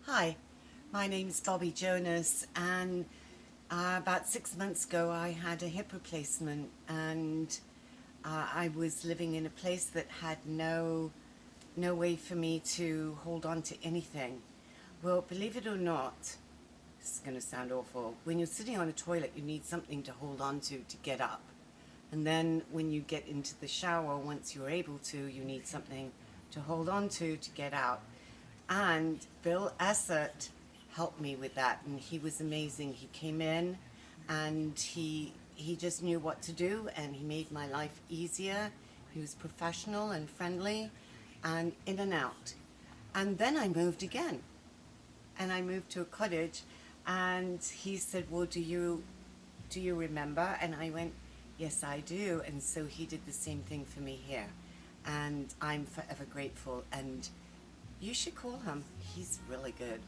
Hi, my name's Bobbie Jonas, and about 6 months ago I had a hip replacement, and I was living in a place that had no way for me to hold on to anything. Well, believe it or not, this is going to sound awful. When you're sitting on a toilet, you need something to hold on to get up. And then when you get into the shower, once you're able to, you need something to hold on to get out. And Bill Essert helped me with that, and he was amazing. He came in and he just knew what to do, and he made my life easier. He was professional and friendly and in and out. And then I moved again, and I moved to a cottage, and he said, well, do you remember? And I went, yes, I do. And so he did the same thing for me here, and I'm forever grateful. And you should call him. He's really good.